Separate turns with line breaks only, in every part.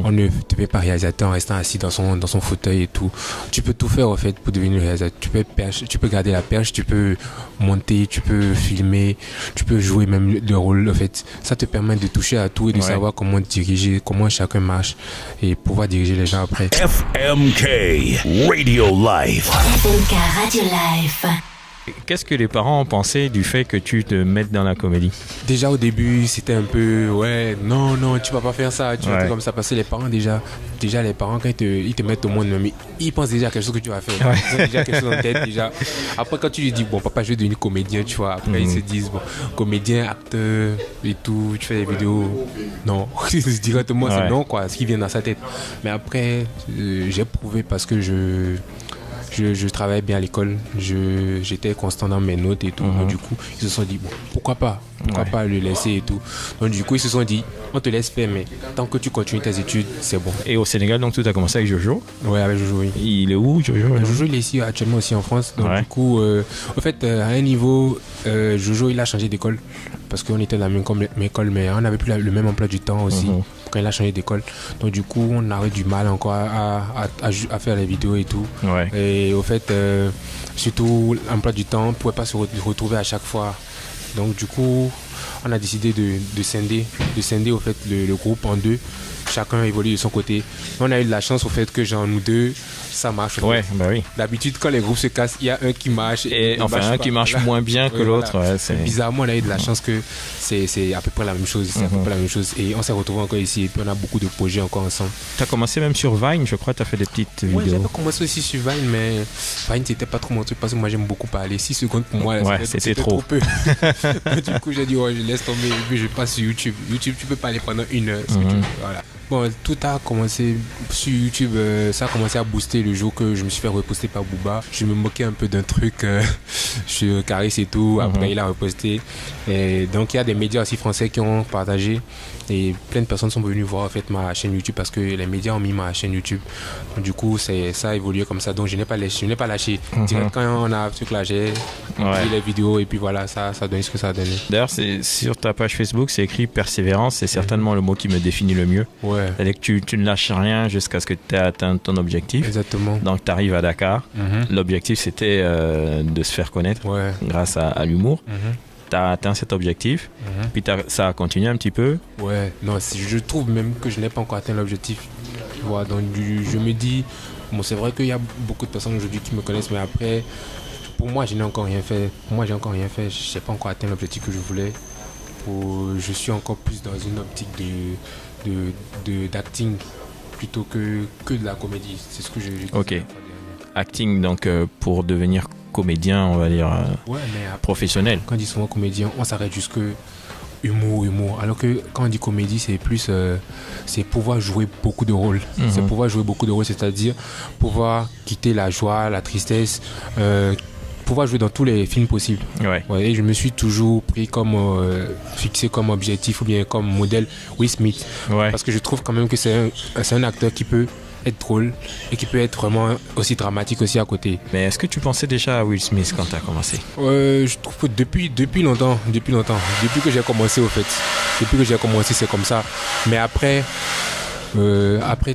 On ne te fait pas réalisateur en restant assis dans son fauteuil et tout. Tu peux tout faire en fait pour devenir réalisateur. Tu peux garder la perche, tu peux monter, tu peux filmer, tu peux jouer même le rôle en fait. Ça te permet de toucher à tout et de savoir comment diriger, comment chacun marche et pouvoir diriger les gens après.
FMK Radio Life.
FMK Radio Life.
Qu'est-ce que les parents ont pensé du fait que tu te mettes dans la comédie?
Déjà au début, c'était un peu non, tu vas pas faire ça, tu vas faire comme ça, parce que les parents déjà les parents quand ils te mettent au monde, mais ils pensent déjà à quelque chose que tu vas faire. Ils ont déjà quelque chose en tête déjà. Après quand tu lui dis bon papa je vais devenir comédien, tu vois, après ils se disent bon comédien, acteur et tout, tu fais des vidéos. Non, directement c'est non quoi, ce qui vient dans sa tête. Mais après j'ai prouvé parce que je travaillais bien à l'école, j'étais constant dans mes notes et tout. Donc, du coup, ils se sont dit, bon, pourquoi pas le laisser et tout. Donc, du coup, ils se sont dit, on te laisse faire, mais tant que tu continues tes études, c'est bon.
Et au Sénégal, donc, tout a commencé avec Jojo?
Ouais, avec Jojo, oui.
Il est où, Jojo?
Jojo, il est ici actuellement aussi en France. Donc, du coup, au fait, à un niveau, Jojo, il a changé d'école parce qu'on était dans la même école, mais on n'avait plus le même emploi du temps aussi. Quand il a changé d'école. Donc du coup, on avait du mal encore à faire les vidéos et tout.
Ouais.
Et au fait, surtout l'emploi du temps, on ne pouvait pas se retrouver à chaque fois. Donc du coup, on a décidé de scinder au fait le groupe en deux. Chacun évolue de son côté. On a eu de la chance au fait que genre nous deux, ça marche.
Ouais, bah oui.
D'habitude, quand les groupes se cassent, il y a un qui marche
et enfin un qui marche moins bien que l'autre.
Voilà.
Ouais, c'est...
Bizarrement, on a eu de la chance que c'est à peu près la même chose. C'est à peu près la même chose. Et on s'est retrouvés encore ici et puis on a beaucoup de projets encore ensemble.
Tu as commencé même sur Vine, je crois, tu as fait des petites vidéos.
Ouais, j'avais commencé aussi sur Vine, mais Vine, c'était pas trop mon truc parce que moi, j'aime beaucoup parler. 6 secondes pour moi,
c'était trop
peu. Du coup, j'ai dit, je laisse tomber et puis je passe sur YouTube. YouTube, tu peux parler pendant 1 heure. Voilà. Bon, tout a commencé sur YouTube, ça a commencé à booster le jour que je me suis fait reposter par Booba. Je me moquais un peu d'un truc sur Caris et tout. Après, il a reposté. Et donc, il y a des médias aussi français qui ont partagé. Et plein de personnes sont venues voir en fait ma chaîne YouTube parce que les médias ont mis ma chaîne YouTube. Donc, du coup, ça a évolué comme ça. Donc, je n'ai pas lâché. Direct, quand on a ce truc là, j'ai pris les vidéos et puis voilà, ça a donné ce que ça a donné.
D'ailleurs, sur ta page Facebook, c'est écrit persévérance. C'est certainement le mot qui me définit le mieux.
Ouais.
C'est-à-dire que tu ne lâches rien jusqu'à ce que tu aies atteint ton objectif.
Exactement.
Donc, tu arrives à Dakar. L'objectif, c'était de se faire connaître grâce à l'humour. Tu as atteint cet objectif, puis ça a continué un petit peu.
Ouais, non, je trouve même que je n'ai pas encore atteint l'objectif. Voilà, donc je me dis, bon, c'est vrai qu'il y a beaucoup de personnes aujourd'hui qui me connaissent, mais après, pour moi, je n'ai encore rien fait. Je n'ai pas encore atteint l'objectif que je voulais. Je suis encore plus dans une optique d'acting plutôt que de la comédie. C'est ce que je dis.
Ok. Acting, donc pour devenir comédien, on va dire
mais après,
professionnel.
Quand on dit souvent comédien, on s'arrête jusque humour. Alors que quand on dit comédie, c'est plus c'est pouvoir jouer beaucoup de rôles. C'est pouvoir jouer beaucoup de rôles, c'est-à-dire pouvoir quitter la joie, la tristesse, pouvoir jouer dans tous les films possibles. Ouais, et je me suis toujours pris fixé comme objectif ou bien comme modèle Will Smith. Parce que je trouve quand même que c'est un acteur qui peut être drôle et qui peut être vraiment aussi dramatique aussi à côté.
Mais est-ce que tu pensais déjà à Will Smith quand tu as commencé?
Je trouve que depuis longtemps, depuis que j'ai commencé au fait, c'est comme ça. Mais après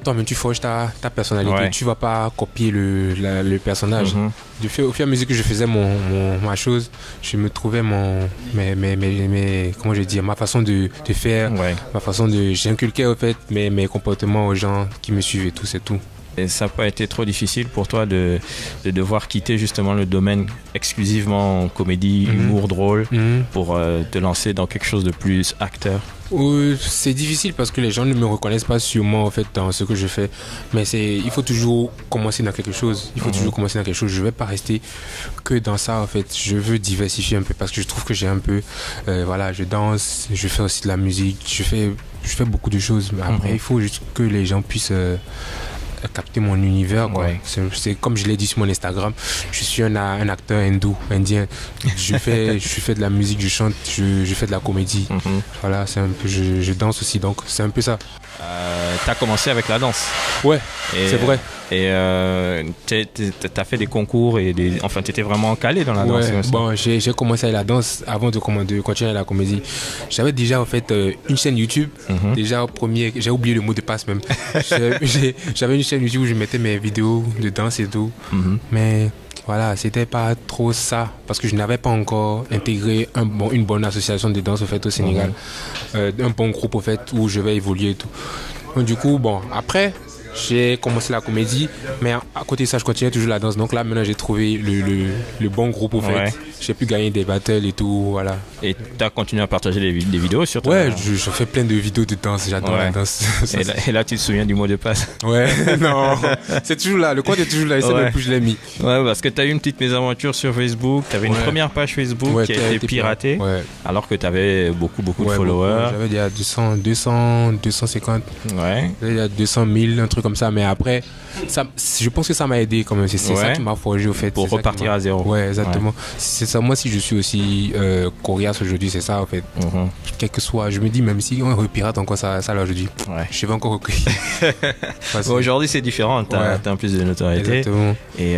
toi-même tu forges ta personnalité, tu vas pas copier le personnage. Au fur et à mesure que je faisais ma chose, je me trouvais comment je dis, ma façon de faire, ma façon j'inculquais au fait mes comportements aux gens qui me suivent et tout, c'est tout.
Et ça n'a pas été trop difficile pour toi de devoir quitter justement le domaine exclusivement comédie, humour, drôle, pour te lancer dans quelque chose de plus acteur?
C'est difficile parce que les gens ne me reconnaissent pas sûrement en fait dans ce que je fais, mais il faut toujours commencer dans quelque chose. Je vais pas rester que dans ça en fait. Je veux diversifier un peu parce que je trouve que j'ai un peu je danse, je fais aussi de la musique, je fais beaucoup de choses, mais après il faut juste que les gens puissent capter mon univers, quoi. C'est comme je l'ai dit sur mon Instagram, je suis un acteur indien. Je fais de la musique, je chante, je fais de la comédie. Voilà, c'est un peu, je danse aussi, donc c'est un peu ça.
T'as commencé avec la danse.
Ouais, c'est vrai.
Et t'as fait des concours et enfin t'étais vraiment calé dans la danse.
Bon, j'ai commencé à la danse avant de continuer à la comédie. J'avais déjà en fait une chaîne YouTube. Déjà premier, j'ai oublié le mot de passe même. J'avais une chaîne YouTube où je mettais mes vidéos de danse et tout. Mais voilà, c'était pas trop ça parce que je n'avais pas encore intégré une bonne association de danse au fait au Sénégal, un bon groupe au fait où je vais évoluer et tout. Donc du coup, bon, après j'ai commencé la comédie, mais à côté de ça, je continuais toujours la danse. Donc là, maintenant, j'ai trouvé le bon groupe au fait. J'ai pu gagner des battles et tout, voilà.
Et tu as continué à partager des vidéos sur toi?
Ouais, je fais plein de vidéos de danse, j'adore la danse.
Et là, tu te souviens du mot de passe?
Ouais, non, c'est toujours là, le compte est toujours là, et c'est même plus je l'ai mis.
Ouais, parce que tu as eu une petite mésaventure sur Facebook, tu avais une première page Facebook qui a été piratée, alors que tu avais beaucoup de followers.
J'avais déjà 250, il y a 200 000, un truc comme ça, mais après, je pense que ça m'a aidé quand même, c'est ça qui m'a forgé au fait.
Pour repartir à zéro.
Ouais, exactement. C'est ça, moi si je suis aussi coriace aujourd'hui, c'est ça en fait. Quel que soit, je me dis même si on repirate encore ça là aujourd'hui, je vais encore recueillir.
Aujourd'hui c'est différent, t'as un plus de notoriété.
Exactement.
Et,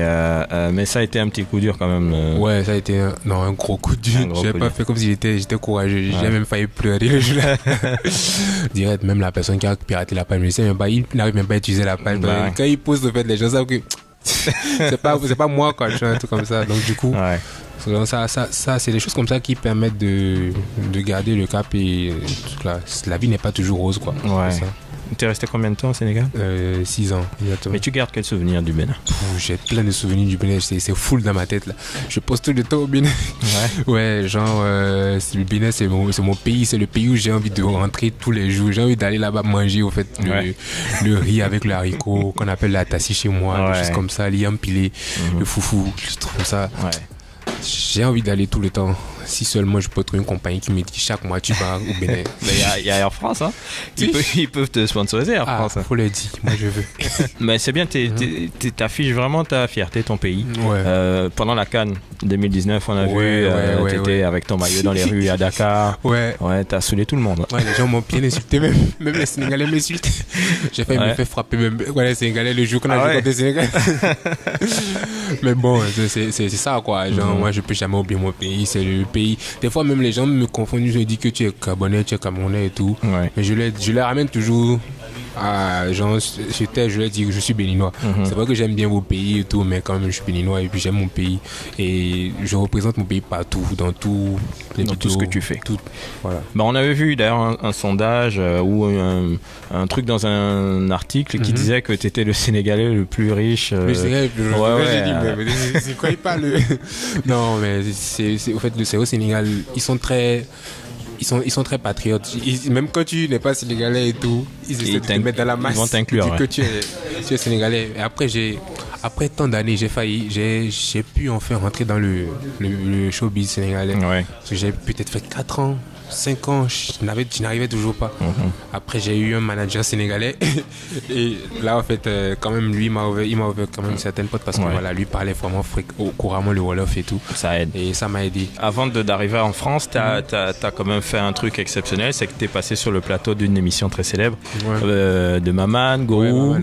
mais ça a été un petit coup dur quand même.
Ouais, ça a été un gros coup dur. J'ai pas fait comme si j'étais courageux, j'ai même failli pleurer le jour-là. Direct, même la personne qui a piraté la page, il n'arrive même pas à utiliser la page. Quand il pose au fait, les gens savent que c'est pas moi quoi, je fais un truc comme ça. Donc du coup, ça c'est des choses comme ça qui permettent de garder le cap et la vie n'est pas toujours rose quoi.
Tu es resté combien de temps au Sénégal?
6 ans, exactement.
Mais tu gardes quel souvenir du Bénin?
J'ai plein de souvenirs du Bénin, c'est full dans ma tête là. Je pose tout le temps au Bénin. Ouais, genre, le Bénin c'est mon pays, c'est le pays où j'ai envie de rentrer tous les jours. J'ai envie d'aller là-bas manger au fait le riz avec le haricot qu'on appelle la tassi chez moi, des choses comme ça, l'iam pilé, le foufou, des trucs comme ça. J'ai envie d'aller tout le temps. Si seulement je peux trouver une compagnie qui me dit chaque mois tu vas au Bénin.
Il y a Air France, hein. Ils peuvent te sponsoriser, Air France.
Faut le dire, moi je veux.
Mais c'est bien, t'affiches vraiment ta fierté, ton pays. Pendant la CAN 2019, on a vu, t'étais avec ton maillot dans les rues à Dakar. Ouais, t'as saoulé tout le monde.
Ouais, les gens m'ont bien insulté, même les Sénégalais m'insultent. J'ai failli me faire frapper, même les Sénégalais, le jour qu'on a joué contre les Sénégalais. Mais bon, c'est ça quoi. Genre, moi je peux jamais oublier mon pays, c'est le pays. Des fois même les gens me confondent, je dis que tu es Gabonais, tu es Camerounais et tout. Mais je les ramène toujours à genre, je leur dis que je suis béninois. C'est vrai que j'aime bien vos pays et tout, mais quand même je suis béninois et puis j'aime mon pays. Et je représente mon pays partout, dans tout
ce que tu fais.
Voilà.
Bah, on avait vu d'ailleurs un sondage ou un truc dans un article qui disait que tu étais le Sénégalais le plus riche.
Le Sénégalais le plus riche. J'ai dit, mais c'est quoi il parle? Non, mais au fait, au Sénégal, ils sont très patriotes. Même quand tu n'es pas sénégalais et tout, ils essaient de te mettre dans la masse.
Ils vont t'inclure.
Que tu es sénégalais. Et après tant d'années, j'ai pu enfin rentrer dans le showbiz sénégalais. Parce que j'ai peut-être fait 4 ans. 5 ans, je n'arrivais toujours pas. Après, j'ai eu un manager sénégalais et là, en fait, quand même, lui, il m'a ouvert quand même certaines portes parce que voilà, lui parlait vraiment couramment le Wolof et tout. Ça aide. Et ça m'a aidé.
Avant d'arriver en France, t'as quand même fait un truc exceptionnel, c'est que t'es passé sur le plateau d'une émission très célèbre de Maman, Gourou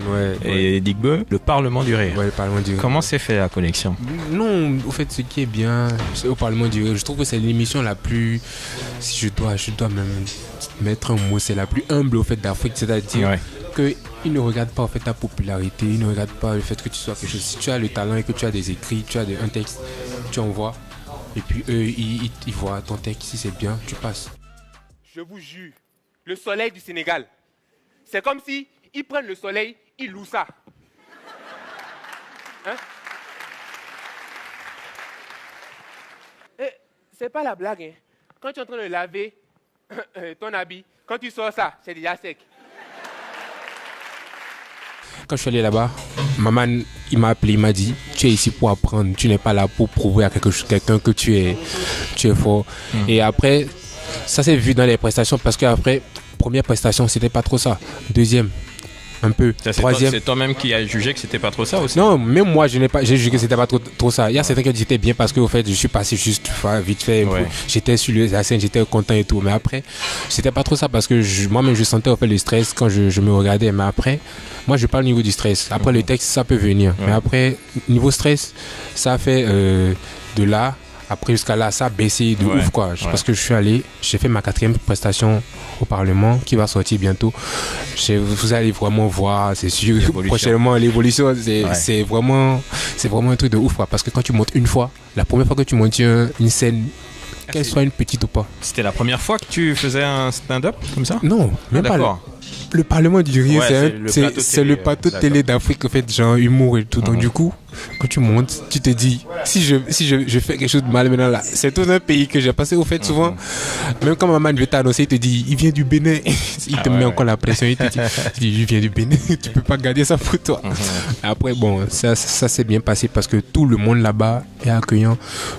et Digbe, le Parlement du Rire.
Ouais, le Parlement du Rire.
Comment s'est fait la connexion?
Non, au fait, ce qui est bien, c'est au Parlement du Rire. Je trouve que c'est l'émission la plus, si je dois même mettre un mot, c'est la plus humble au fait d'Afrique, c'est-à-dire qu'ils ne regardent pas en fait ta popularité, ils ne regardent pas le fait que tu sois quelque chose. Si tu as le talent et que tu as des écrits, tu as un texte, tu envoies et puis eux ils voient ton texte, si c'est bien, tu passes.
Je vous jure, le soleil du Sénégal, c'est comme si ils prennent le soleil, ils louent ça. Hein? C'est pas la blague, hein. Quand tu es en train de laver ton habit, quand tu sors ça, c'est déjà sec.
Quand je suis allé là-bas, Maman, il m'a appelé, il m'a dit, tu es ici pour apprendre, tu n'es pas là pour prouver à quelqu'un que tu es fort. Et après, ça s'est vu dans les prestations parce qu'après, première prestation, c'était pas trop ça. Deuxième, un peu.
Troisième. C'est toi-même qui as jugé que c'était pas trop ça aussi?
Non, même moi, j'ai jugé que c'était pas trop ça. Il y a certains qui disaient bien parce que, au fait, je suis passé juste vite fait. J'étais sur la scène, j'étais content et tout. Mais après, c'était pas trop ça parce que moi-même, je sentais, au fait, le stress quand je me regardais. Mais après, moi, je parle au niveau du stress. Après, le texte, ça peut venir. Mais après, niveau stress, ça fait de là. Après, jusqu'à là, ça a baissé de ouf, quoi. Parce que j'ai fait ma 4e prestation au Parlement qui va sortir bientôt. Vous allez vraiment voir, c'est sûr, prochainement, l'évolution, c'est vraiment un truc de ouf, quoi. Parce que quand tu montes une fois, la première fois que tu montes une scène, qu'elle soit une petite ou pas.
C'était la première fois que tu faisais un stand-up comme ça?
Non, même pas. Le Parlement du Rire, c'est le plateau de télé d'Afrique, en fait, genre humour et tout. Donc, du coup, quand tu montes, tu te dis, si je fais quelque chose de mal maintenant là, c'est tout un pays que j'ai passé. Au fait, souvent, même quand maman veut t'annoncer, il te dit, il vient du Bénin. Il te met encore la pression. Il te dit, il vient du Bénin, tu peux pas garder ça pour toi. Après, bon, ça s'est bien passé parce que tout le monde là-bas est accueillant.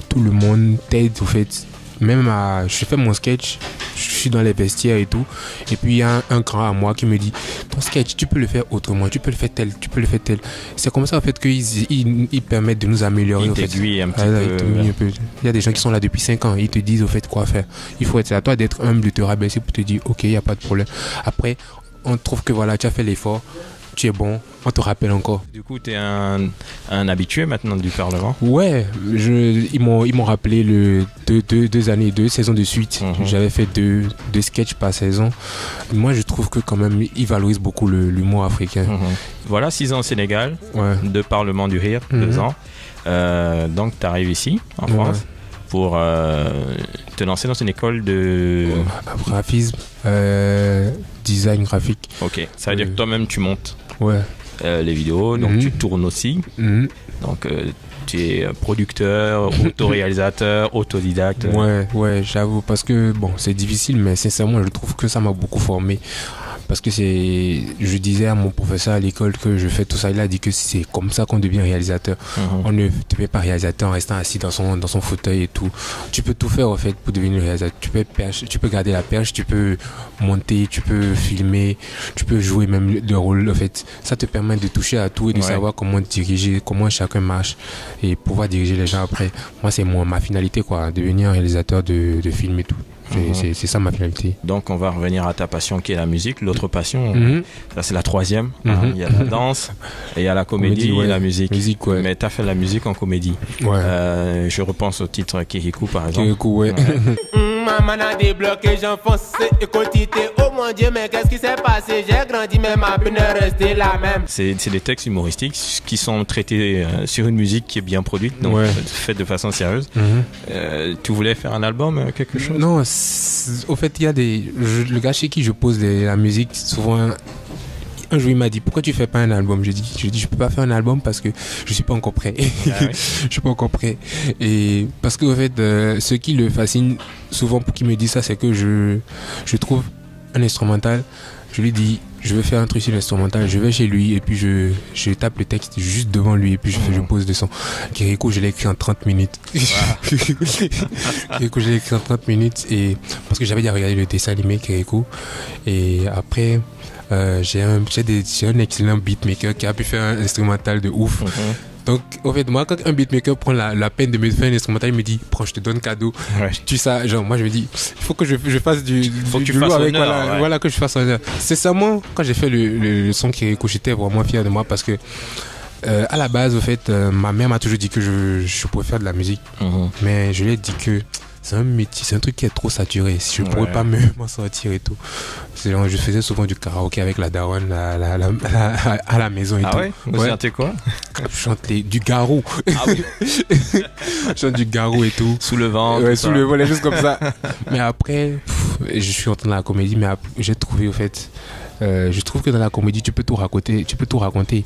Tout le monde t'aide, au fait. Même je fais mon sketch, je suis dans les vestiaires et tout. Et puis il y a un grand à moi qui me dit, ton sketch, tu peux le faire autrement, tu peux le faire tel. C'est comme ça en fait qu'ils permettent de nous améliorer.
Ils t'aiguillent un petit peu.
Il y a des gens qui sont là depuis 5 ans, ils te disent au fait quoi faire. C'est à toi d'être humble, de te rabaisser pour te dire, ok, il n'y a pas de problème. Après, on trouve que voilà, tu as fait l'effort. Tu es bon, on te rappelle encore.
Du coup, tu es un habitué maintenant du Parlement?
Ouais, ils m'ont rappelé deux saisons de suite. J'avais fait deux sketchs par saison. Moi, je trouve que quand même, ils valorisent beaucoup l'humour africain.
Voilà, 6 ans au Sénégal, 2 Parlements du Rire, 2 ans. Donc, tu arrives ici, en France, pour te lancer dans une école de...
graphisme, design graphique.
Ok, ça veut dire que toi-même, tu montes les vidéos, donc tu tournes aussi. Donc, tu es producteur, autoréalisateur, autodidacte.
Ouais, j'avoue, parce que bon, c'est difficile, mais sincèrement, je trouve que ça m'a beaucoup formé. Parce que je disais à mon professeur à l'école que je fais tout ça, il a dit que c'est comme ça qu'on devient réalisateur. On ne devient pas réalisateur en restant assis dans son fauteuil et tout. Tu peux tout faire en fait pour devenir réalisateur. Tu peux garder la perche, tu peux monter, tu peux filmer, tu peux jouer même le rôle en fait. Ça te permet de toucher à tout et de savoir comment diriger, comment chacun marche et pouvoir diriger les gens après. Moi, c'est ma finalité quoi, devenir réalisateur de films et tout. C'est ça ma finalité.
Donc on va revenir à ta passion qui est la musique. L'autre passion, ça c'est la 3e. Il y a la danse, et il y a la comédie et la musique. Mais tu as fait la musique en comédie. Je repense au titre Kirikou par exemple.
Kirikou,
Maman a débloqué, j'enfonce écotité. Oh mon Dieu, mais qu'est-ce qui s'est passé? J'ai grandi, mais ma peine est restée la même.
C'est des textes humoristiques qui sont traités sur une musique qui est bien produite, donc faite de façon sérieuse. Tu voulais faire un album, quelque chose?
Non, au fait, il y a le gars chez qui je pose la musique, souvent... Un jour, il m'a dit, pourquoi tu fais pas un album? Je dis, je peux pas faire un album parce que je suis pas encore prêt. Je suis pas encore prêt. Et parce que, en fait, ce qui le fascine souvent pour qu'il me dise ça, c'est que je trouve un instrumental. Je lui dis, je veux faire un truc sur l'instrumental. Je vais chez lui et puis je tape le texte juste devant lui et puis je pose le son. Kirikou, je l'ai écrit en 30 minutes. Kirikou, je l'ai écrit en 30 minutes et parce que j'avais déjà regardé le dessin animé Kirikou. Et après, j'ai un excellent beatmaker qui a pu faire un instrumental de ouf. Donc, en fait, moi, quand un beatmaker prend la peine de me faire un instrumental, il me dit, prends, je te donne cadeau. Tu sais, genre, moi, je me dis, il faut que je fasse du lourd avec, voilà, que je fasse honneur. C'est seulement, quand j'ai fait le son Kirikou, j'étais vraiment fier de moi parce que, à la base, en fait, ma mère m'a toujours dit que je pouvais faire de la musique. Mais je lui ai dit que c'est un métier, c'est un truc qui est trop saturé. Je ne pourrais pas m'en sortir et tout. Genre, je faisais souvent du karaoké avec la daronne à la maison et tout.
Ah ouais? Vous chantez quoi?
Je chante du garou. Ah oui. Je chante du garou et tout.
Sous le vent.
Ouais, sous le vent, les choses comme ça. Mais après, je suis entré dans la comédie, mais j'ai trouvé au fait. Je trouve que dans la comédie, tu peux tout raconter,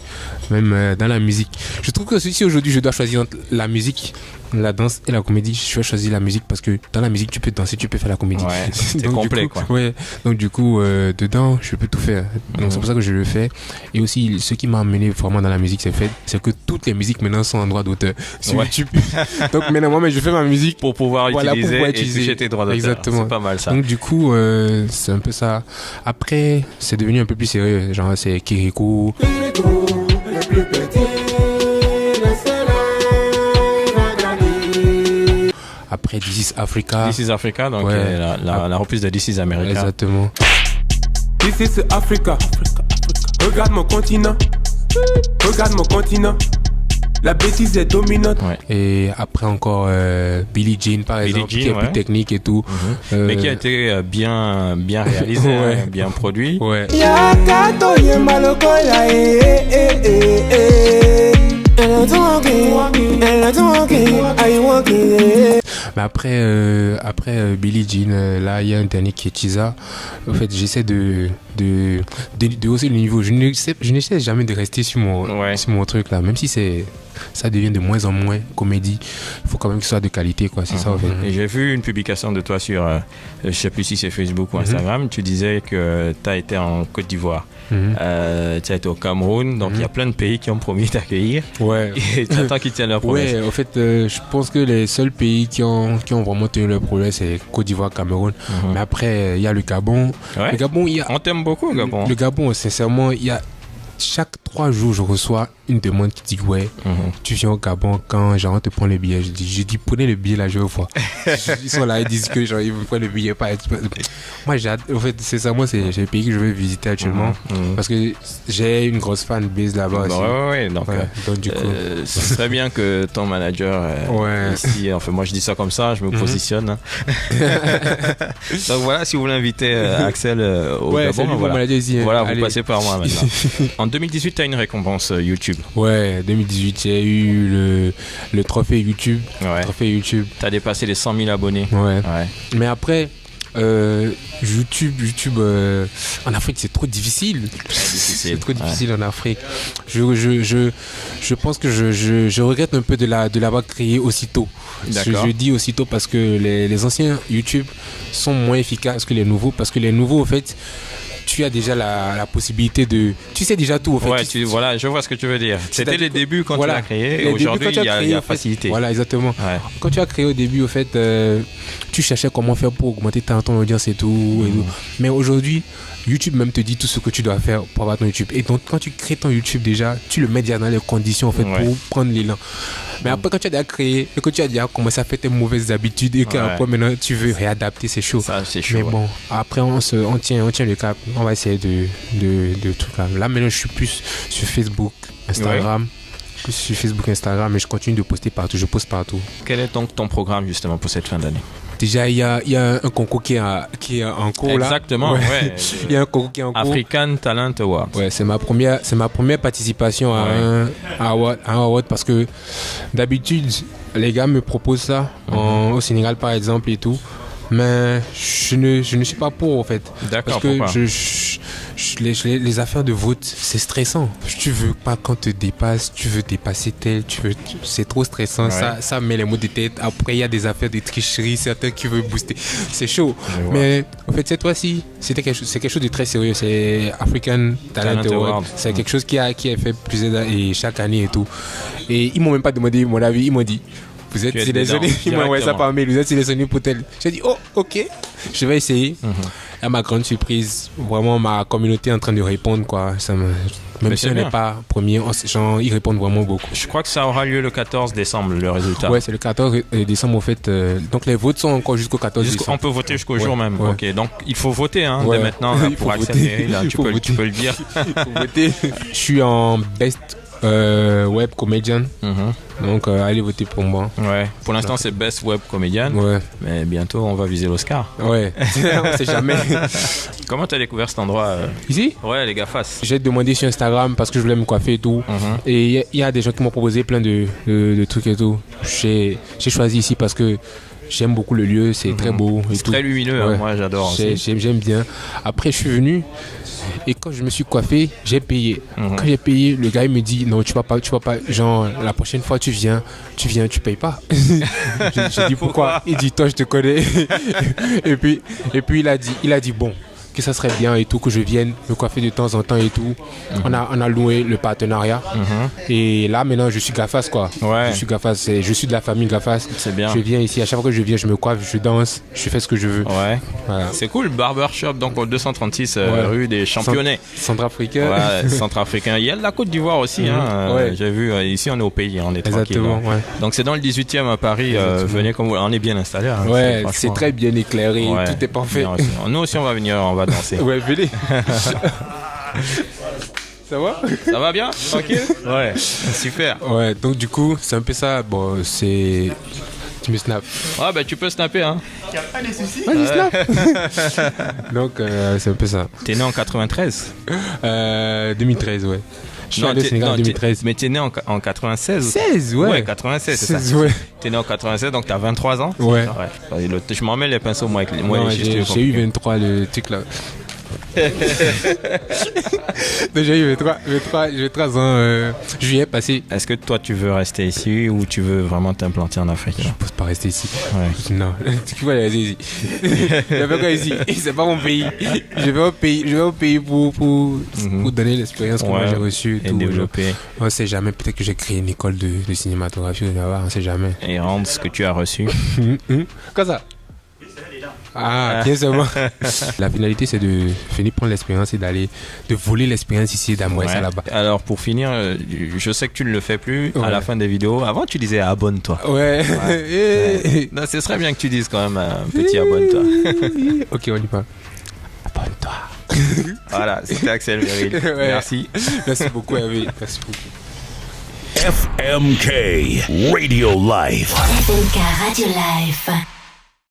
même dans la musique. Je trouve que si aujourd'hui je dois choisir entre la musique la danse et la comédie, je vais choisir la musique parce que dans la musique, tu peux danser, tu peux faire la comédie.
Ouais, c'est complet, quoi.
Ouais, donc du coup, dedans, je peux tout faire. Donc c'est pour ça que je le fais. Et aussi, ce qui m'a amené vraiment dans la musique, c'est que toutes les musiques maintenant sont en droit d'auteur sur YouTube. Donc maintenant, moi, je fais ma musique
pour pouvoir utiliser et toucher tes droits d'auteur.
Exactement.
C'est pas mal ça.
Donc du coup, c'est un peu ça. Après, c'est devenu un peu plus sérieux. Genre, c'est Kirikou. Après, This is Africa.
This is Africa, donc la reprise de This is America.
Exactement.
This is Africa. Regarde mon continent. Regarde mon continent. La bêtise est dominante.
Ouais. Et après encore Billie Jean par exemple, qui est plus technique et tout.
Mais qui a été bien réalisé,
ouais.
Bien produit.
Ouais. Mais après Billie Jean, là il y a un dernier qui est Chiza. En fait, j'essaie de hausser le niveau. Je n'essaie jamais de rester sur mon truc là, même si ça devient de moins en moins comédie. Il faut quand même que ce soit de qualité, quoi. C'est ça, en fait.
Et j'ai vu une publication de toi sur, je sais plus si c'est Facebook ou Instagram. Tu disais que tu as été en Côte d'Ivoire. Tu as été au Cameroun. Donc, il y a plein de pays qui ont promis t'accueillir.
Ouais.
Et tu attends qu'ils tiennent leur promesse.
Ouais, en fait, je pense que les seuls pays qui ont vraiment tenu leur promesse, c'est Côte d'Ivoire, Cameroun. Mais après, il y a le Gabon.
Ouais.
Le Gabon,
on t'aime beaucoup, le Gabon.
Le Gabon, sincèrement, il y a... Chaque 3 jours, je reçois une demande qui dit tu viens au Gabon quand genre on te prend le billet. Je dis prenez le billet là, je veux voir. Ils sont là, ils disent que genre ils veulent prendre le billet. Moi, en fait, c'est ça, moi, c'est le pays que je veux visiter actuellement parce que j'ai une grosse fan base là-bas aussi.
Ouais, donc du coup, ce serait bien que ton manager ici, enfin moi je dis ça comme ça, je me positionne. Hein. Donc voilà, si vous voulez inviter Axel au Gabon, voilà, vous passez par moi maintenant. En 2018, tu as une récompense YouTube.
Ouais, 2018, j'ai eu le trophée YouTube.
Ouais. Tu as dépassé les 100 000 abonnés.
Ouais. Mais après, YouTube en Afrique, c'est trop difficile. C'est trop difficile en Afrique. Je pense que je regrette un peu de l'avoir créé aussitôt. Je dis aussitôt parce que les anciens YouTube sont moins efficaces que les nouveaux. Parce que les nouveaux, en fait, tu as déjà la possibilité de... Tu sais déjà tout, en fait.
Ouais, voilà, je vois ce que tu veux dire. C'était les débuts quand tu l'as créé, et aujourd'hui, il y a facilité.
Voilà, exactement. Ouais. Quand tu as créé au début, en fait, tu cherchais comment faire pour augmenter ton audience et tout. Mais aujourd'hui, YouTube même te dit tout ce que tu dois faire pour avoir ton YouTube. Et donc, quand tu crées ton YouTube déjà, tu le mets déjà dans les conditions, en fait, pour prendre l'élan. Mais après, quand tu as déjà créé et que tu as déjà commencé à faire tes mauvaises habitudes et qu'après, maintenant, tu veux réadapter, c'est chaud.
Ça, c'est chaud.
Mais bon, après, on tient le cap. On va essayer de tout là. Là, maintenant, je suis plus sur Facebook, Instagram. Plus sur Facebook, Instagram, mais je continue de poster partout. Je poste partout.
Quel est donc ton programme, justement, pour cette fin d'année?
Déjà, il y a un concours qui est en cours là.
Exactement, ouais.
Il y a un concours qui est en cours.
African Talent Award.
Ouais, c'est ma première participation à un award parce que d'habitude, les gars me proposent ça au Sénégal par exemple et tout. Mais je ne suis pas pour en fait.
D'accord,
parce que les affaires de vote, c'est stressant. Tu veux pas qu'on te dépasse, tu veux dépasser c'est trop stressant. Ça met les mots de tête. Après, il y a des affaires de tricherie, certains qui veulent booster. C'est chaud. Mais en fait, cette fois-ci, c'est quelque chose de très sérieux. C'est African Talent Award. C'est quelque chose qui est fait plusieurs et chaque année et tout. Et ils m'ont même pas demandé mon avis. Ils m'ont dit, vous êtes sélectionné. Ils m'ont envoyé ça par mail. Vous êtes sélectionné pour tel. J'ai dit, oh, ok, je vais essayer. À ma grande surprise, vraiment ma communauté est en train de répondre, quoi. Même si on n'est pas premier, ils répondent vraiment beaucoup.
Je crois que ça aura lieu le 14 décembre, le résultat.
Ouais, c'est le 14 décembre, en fait. Donc les votes sont encore jusqu'au 14 décembre.
On peut voter jusqu'au jour même. Ouais. Ok, donc il faut voter dès maintenant là, pour accéder. Là, tu peux le dire.
Il faut voter. Je suis en best web comedian. Donc allez voter pour moi.
Ouais. Pour l'instant c'est best web comedian.
Ouais.
Mais bientôt on va viser l'Oscar.
Ouais. On sait jamais.
Comment t'as découvert cet endroit
Ici?
Ouais, les GAFAS.
J'ai demandé sur Instagram parce que je voulais me coiffer et tout. Et il y a des gens qui m'ont proposé plein de trucs et tout. J'ai choisi ici parce que j'aime beaucoup le lieu, c'est très beau.
C'est très lumineux, hein, moi j'adore aussi.
J'aime bien. Après, je suis venu et quand je me suis coiffé, j'ai payé. Quand j'ai payé, le gars il me dit non, tu vas pas, genre la prochaine fois tu viens, tu payes pas. J'ai dit pourquoi? Il dit toi je te connais. et puis il a dit bon, que ça serait bien et tout, que je vienne me coiffer de temps en temps et tout. On a loué le partenariat. Et là, maintenant, je suis Gafas, quoi.
Ouais.
Je suis Gafas, je suis de la famille Gafas.
C'est bien.
Je viens ici, à chaque fois que je viens, je me coiffe, je danse, je fais ce que je veux.
Ouais.
Voilà.
C'est cool, barbershop, donc au 236 rue des Championnats.
Centrafricain.
Ouais, centrafricain. Il y a de la Côte d'Ivoire aussi, hein. J'ai vu, ici on est au pays, on est tranquille.
Exactement, ouais.
Donc c'est dans le 18e à Paris, venez comme vous, on est bien installé. Hein,
ouais, c'est très bien éclairé, tout est parfait.
Nous aussi on va venir, on va danser.
Ouais, venez. Ça va?
Ça va bien? Tranquille? Ouais, super.
Ouais, donc du coup, c'est un peu ça. Bon, c'est... Tu me snaps.
Ouais, bah tu peux snapper, hein.
Y a pas de soucis. Vas-y, snap. Donc, c'est un peu ça.
T'es né en 93?
2013, ouais. Je suis allé au Sénégal en 2013.
Mais t'es né en 96?
16, ouais.
Ouais, 96, c'est 16, ça. Ouais. T'es né en 96, donc t'as 23 ans?
Ouais.
Je m'en mets les pinceaux, moi, avec
moi, j'ai eu 23, le truc là. J'ai eu 23 ans juillet passé.
Est-ce que toi tu veux rester ici ou tu veux vraiment t'implanter en Afrique?
Je ne peux pas rester ici.
Ouais.
Non, tu vas rester ici. Je vais quoi ici? C'est pas mon pays. Je vais au pays pour donner l'expérience que moi j'ai reçue
et développer.
On ne sait jamais, peut-être que j'ai créé une école de cinématographie, on ne sait jamais.
Et rendre ce que tu as reçu.
Comme ça. Ah, bien seulement. La finalité, c'est de venir prendre l'expérience et de voler l'expérience ici et d'amener ça là-bas.
Alors, pour finir, je sais que tu ne le fais plus à la fin des vidéos. Avant, tu disais abonne-toi.
Ouais.
Non, ce serait bien que tu dises quand même un petit abonne-toi.
Ok, on y va. Abonne-toi.
Voilà, c'était Axel Meryl. Merci.
Merci beaucoup, Hervé. Merci beaucoup.
FMK Radio Live.
FMK Radio Live.